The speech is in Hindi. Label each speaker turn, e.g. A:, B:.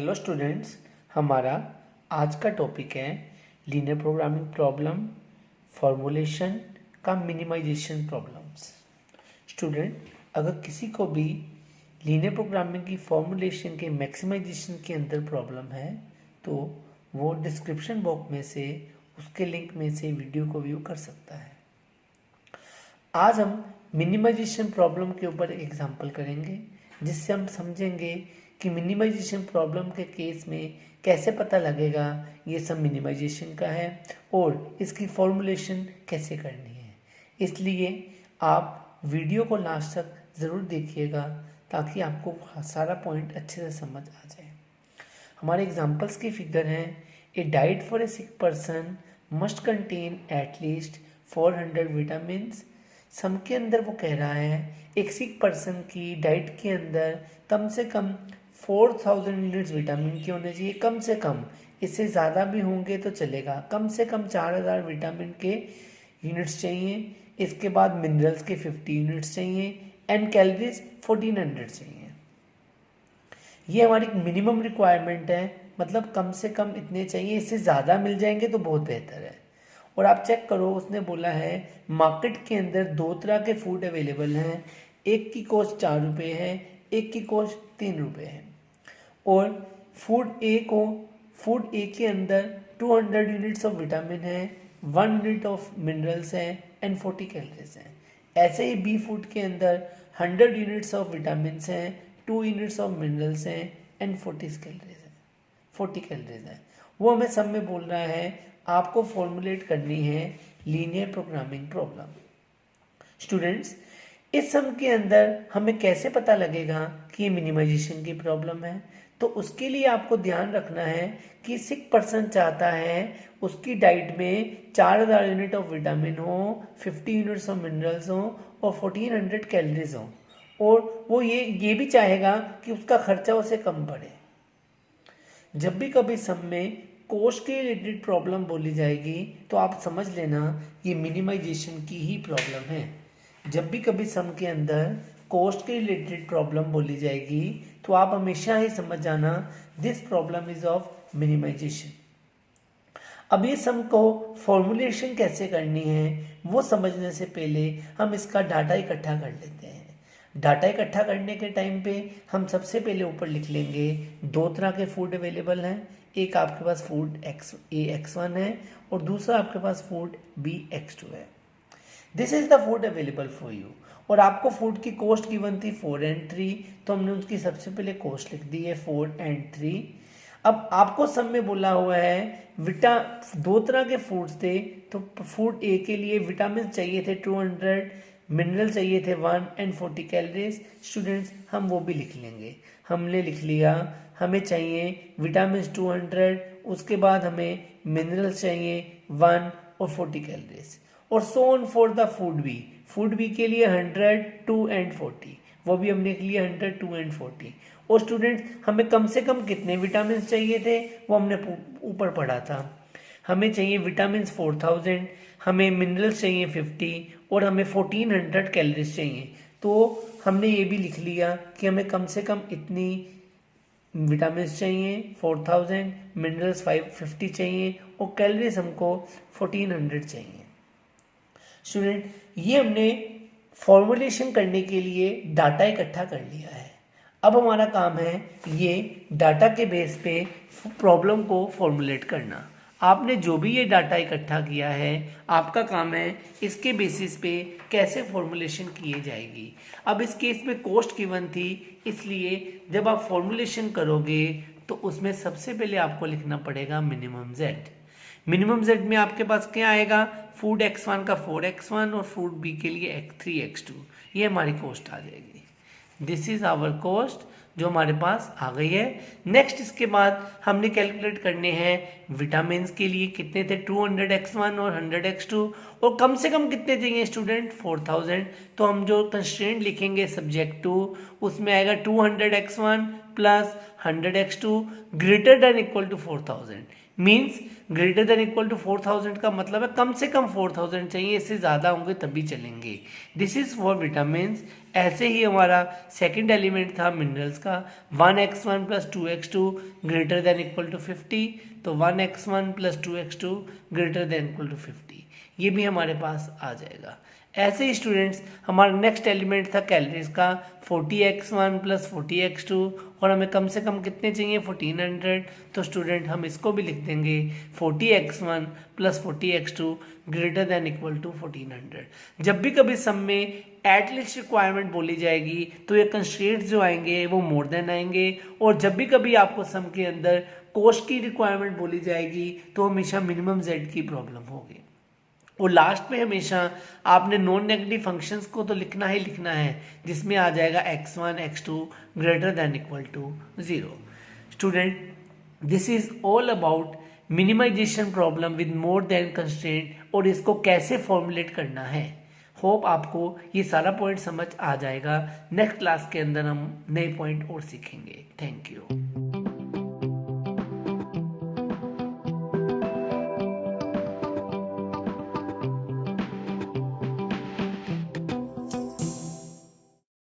A: हेलो स्टूडेंट्स, हमारा आज का टॉपिक है लीनियर प्रोग्रामिंग प्रॉब्लम फॉर्मूलेशन का मिनिमाइजेशन प्रॉब्लम्स। स्टूडेंट, अगर किसी को भी लीनियर प्रोग्रामिंग की फॉर्मूलेशन के मैक्सिमाइजेशन के अंदर प्रॉब्लम है तो वो डिस्क्रिप्शन बॉक्स में से उसके लिंक में से वीडियो को व्यू कर सकता है। आज हम मिनिमाइजेशन प्रॉब्लम के ऊपर एक एग्जांपल करेंगे जिससे हम समझेंगे कि मिनिमाइजेशन प्रॉब्लम के केस में कैसे पता लगेगा ये सब मिनिमाइजेशन का है और इसकी फॉर्मूलेशन कैसे करनी है। इसलिए आप वीडियो को लास्ट तक ज़रूर देखिएगा ताकि आपको सारा पॉइंट अच्छे से समझ आ जाए। हमारे एग्जांपल्स की फिगर हैं। A diet for a sick person must contain at least 400 vitamins. Sum के अंदर वो कह रहा है एक सिक पर्सन की डाइट के अंदर कम से कम 4000 यूनिट्स विटामिन के होने चाहिए। कम से कम, इससे ज़्यादा भी होंगे तो चलेगा। कम से कम 4000 विटामिन के यूनिट्स चाहिए। इसके बाद मिनरल्स के 50 यूनिट्स चाहिए एंड कैलोरीज 1400 चाहिए। ये हमारी मिनिमम रिक्वायरमेंट है, मतलब कम से कम इतने चाहिए। इससे ज़्यादा मिल जाएंगे तो बहुत बेहतर है। और आप चेक करो, उसने बोला है मार्केट के अंदर दो तरह के फूड अवेलेबल हैं। एक की कॉस्ट 4 रुपये है, एक की कॉस्ट 3 रुपये है। और फूड ए के अंदर 200 यूनिट्स ऑफ विटामिन है, 1 यूनिट ऑफ मिनरल्स है एंड 40 कैलोरीज हैं। ऐसे ही बी फूड के अंदर 100 यूनिट्स ऑफ विटामिन हैं, 2 यूनिट्स ऑफ मिनरल्स हैं एंड 40 कैलोरीज हैं। वो हमें सब में बोल रहा है आपको फॉर्मुलेट करनी है लीनियर प्रोग्रामिंग प्रॉब्लम। स्टूडेंट्स, इस सम के अंदर हमें कैसे पता लगेगा कि ये मिनिमाइजेशन की प्रॉब्लम है? तो उसके लिए आपको ध्यान रखना है कि सिक पर्सन चाहता है उसकी डाइट में 4000 यूनिट ऑफ विटामिन हो, 50 यूनिट्स ऑफ मिनरल्स हो और 1400 कैलोरीज हो। और वो ये भी चाहेगा कि उसका खर्चा उसे कम पड़े। जब भी कभी सम में कोस्ट के रिलेटेड प्रॉब्लम बोली जाएगी तो आप समझ लेना ये मिनिमाइजेशन की ही प्रॉब्लम है। जब भी कभी सम के अंदर कोस्ट के रिलेटेड प्रॉब्लम बोली जाएगी तो आप हमेशा ही समझ जाना this problem is of minimisation. अब ये सम को फॉर्मुलेशन कैसे करनी है वो समझने से पहले हम इसका डाटा इकट्ठा कर लेते हैं। डाटा इकट्ठा करने के टाइम पे हम सबसे पहले ऊपर लिख लेंगे दो तरह के फूड अवेलेबल हैं। एक आपके पास फूड X1 है और दूसरा आपके पास फूड X2 है। This is the food available for you. और आपको फूड की कॉस्ट गिवन थी 4 and 3, तो हमने उसकी सबसे पहले कॉस्ट लिख दी है 4 and 3। अब आपको सब में बोला हुआ है दो तरह के फूड्स थे, तो फूड ए के लिए विटामिन चाहिए थे 200, मिनरल चाहिए थे 1 and 40 कैलोरीज। स्टूडेंट्स, हम वो भी लिख लेंगे। हमने लिख लिया हमें चाहिए विटामिन 200, उसके बाद हमें मिनरल्स चाहिए 1 और 40 कैलोरीज। और so on for the food B के लिए 100, 2 and 40, वो भी हमने लिख लिया 100, 2 and 40। और स्टूडेंट्स, हमें कम से कम कितने विटामिन चाहिए थे वो हमने ऊपर पढ़ा था। हमें चाहिए विटामिन 4000, हमें मिनरल्स चाहिए 50 और हमें 1400 कैलोरीज चाहिए। तो हमने ये भी लिख लिया कि हमें कम से कम इतनी विटामिन चाहिए 4000, मिनरल्स 50 चाहिए और कैलोरीज हमको 1400 चाहिए। स्टूडेंट, ये हमने फॉर्मुलेशन करने के लिए डाटा इकट्ठा कर लिया है। अब हमारा काम है ये डाटा के बेस पे प्रॉब्लम को फॉर्मुलेट करना। आपने जो भी ये डाटा इकट्ठा किया है आपका काम है इसके बेसिस पे कैसे फॉर्मुलेशन किए जाएगी। अब इस केस में कॉस्ट गिवन थी, इसलिए जब आप फॉर्मुलेशन करोगे तो उसमें सबसे पहले आपको लिखना पड़ेगा मिनिमम जेड। मिनिमम जेड में आपके पास क्या आएगा? फूड X1 का 4X1 और फूड बी के लिए 3X2। ये हमारी कॉस्ट आ जाएगी। दिस इज आवर कॉस्ट जो हमारे पास आ गई है। नेक्स्ट इसके बाद हमने कैलकुलेट करने हैं विटामिन के लिए कितने थे 200X1 और 100X2 और कम से कम कितने चाहिए स्टूडेंट 4000। तो हम जो कंस्ट्रेंट लिखेंगे सब्जेक्ट टू उसमें आएगा 200X1 plus 100X2 greater than equal to 4000। Means greater than equal to 4000 का मतलब है कम से कम 4000 चाहिए, इससे ज़्यादा होंगे तभी चलेंगे। This is for vitamins. ऐसे ही हमारा सेकंड एलिमेंट था मिनरल्स का, 1x1 plus 2x2 greater than equal to 50, तो 1x1 plus 2x2 greater than equal to 50, ये भी हमारे पास आ जाएगा। ऐसे ही स्टूडेंट्स हमारा नेक्स्ट एलिमेंट था कैलोरीज का, 40x1 प्लस 40x2, और हमें कम से कम कितने चाहिए 1400, तो स्टूडेंट हम इसको भी लिख देंगे 40x1 plus 40x2 greater than equal to 1400। जब भी कभी सम में एटलीस्ट रिक्वायरमेंट बोली जाएगी तो ये कंस्ट्रेंट्स जो आएंगे वो मोर देन आएंगे, और जब भी कभी आपको सम के अंदर कोस्ट की रिक्वायरमेंट बोली जाएगी तो हमेशा मिनिमम जेड की प्रॉब्लम होगी। और लास्ट में हमेशा आपने नॉन नेगेटिव फंक्शंस को तो लिखना ही लिखना है, जिसमें आ जाएगा x1 x2 greater than equal to 0। Student, this is all about minimisation problem with more than constraint, और इसको कैसे फॉर्मुलेट करना है। होप आपको ये सारा पॉइंट समझ आ जाएगा। नेक्स्ट क्लास के अंदर हम नए पॉइंट और सीखेंगे। Thank you.